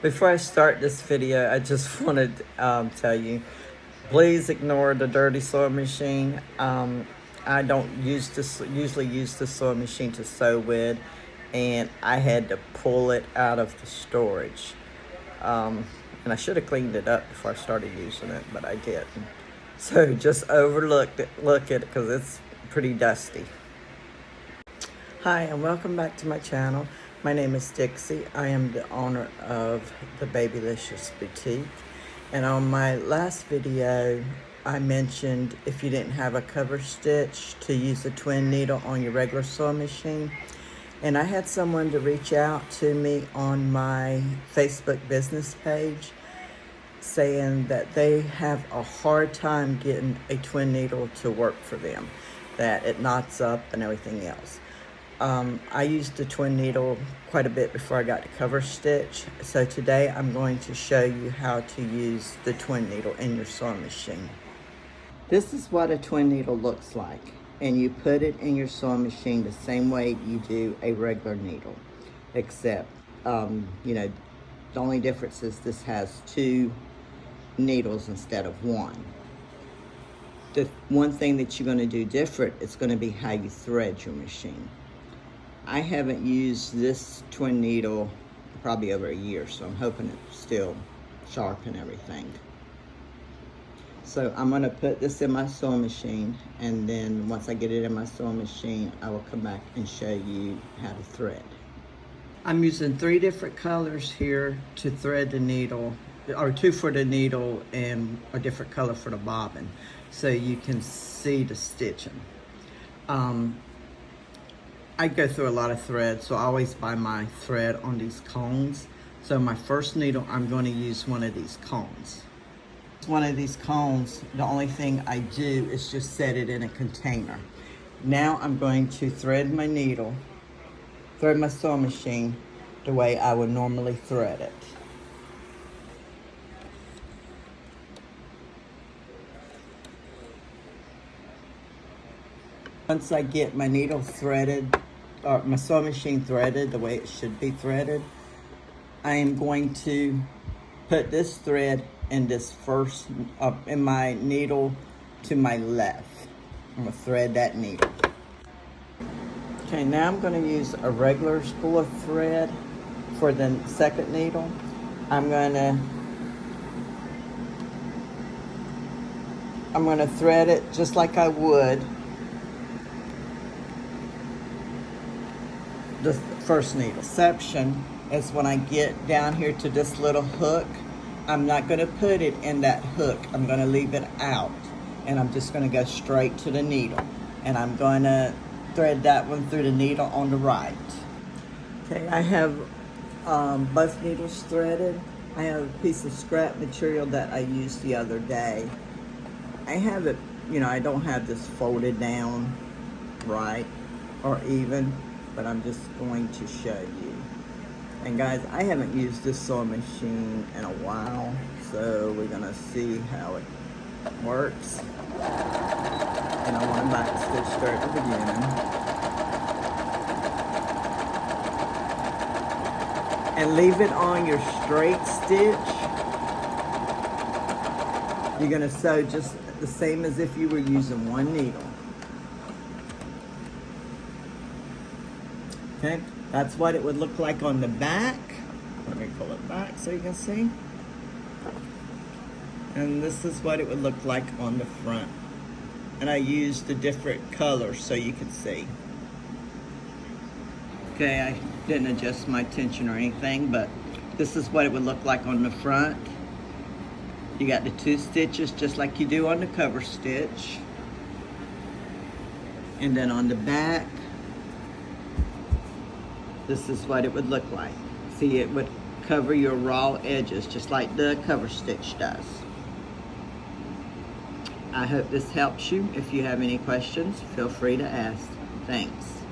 Before I start this video, I just wanted to tell you, please ignore the dirty sewing machine. I don't usually use the sewing machine to sew with, and I had to pull it out of the storage. And I should have cleaned it up before I started using it, but I didn't. So just look at it because it's pretty dusty. Hi, and welcome back to my channel. My name is Dixie. I am the owner of the Babylicious Boutique. And on my last video, I mentioned if you didn't have a cover stitch to use a twin needle on your regular sewing machine. And I had someone to reach out to me on my Facebook business page saying that they have a hard time getting a twin needle to work for them, that it knots up and everything else. I used the twin needle quite a bit before I got to cover stitch. So today I'm going to show you how to use the twin needle in your sewing machine. This is what a twin needle looks like. And you put it in your sewing machine the same way you do a regular needle. Except, the only difference is this has two needles instead of one. The one thing that you're going to do different is going to be how you thread your machine. I haven't used this twin needle probably over a year, so I'm hoping it's still sharp and everything. So I'm going to put this in my sewing machine, and then once I get it in my sewing machine, I will come back and show you how to thread. I'm using 3 different colors here to thread the needle, or 2 for the needle and a different color for the bobbin, so you can see the stitching. I go through a lot of threads, so I always buy my thread on these cones. So my first needle, I'm going to use one of these cones. One of these cones, the only thing I do is just set it in a container. Now I'm going to thread my needle, thread my sewing machine the way I would normally thread it. Once I get my needle threaded, or my sewing machine threaded the way it should be threaded, I am going to put this thread in this first, in my needle to my left. I'm going to thread that needle. Okay, now I'm going to use a regular spool of thread for the second needle. I'm going to thread it just like I would the first needle. Exception is when I get down here to this little hook, I'm not going to put it in that hook. I'm going to leave it out, and I'm just going to go straight to the needle, and I'm going to thread that one through the needle on the right. Okay, I have both needles threaded. I have a piece of scrap material that I used the other day. I have it, I don't have this folded down right or even, but I'm just going to show you. And guys, I haven't used this sewing machine in a while, so we're gonna see how it works. And I want to back stitch start at the beginning. And leave it on your straight stitch. You're gonna sew just the same as if you were using one needle. Okay, that's what it would look like on the back. Let me pull it back so you can see. And this is what it would look like on the front. And I used the different colors so you could see. Okay, I didn't adjust my tension or anything, but this is what it would look like on the front. You got the 2 stitches just like you do on the cover stitch. And then on the back, this is what it would look like. See, it would cover your raw edges just like the cover stitch does. I hope this helps you. If you have any questions, feel free to ask. Thanks.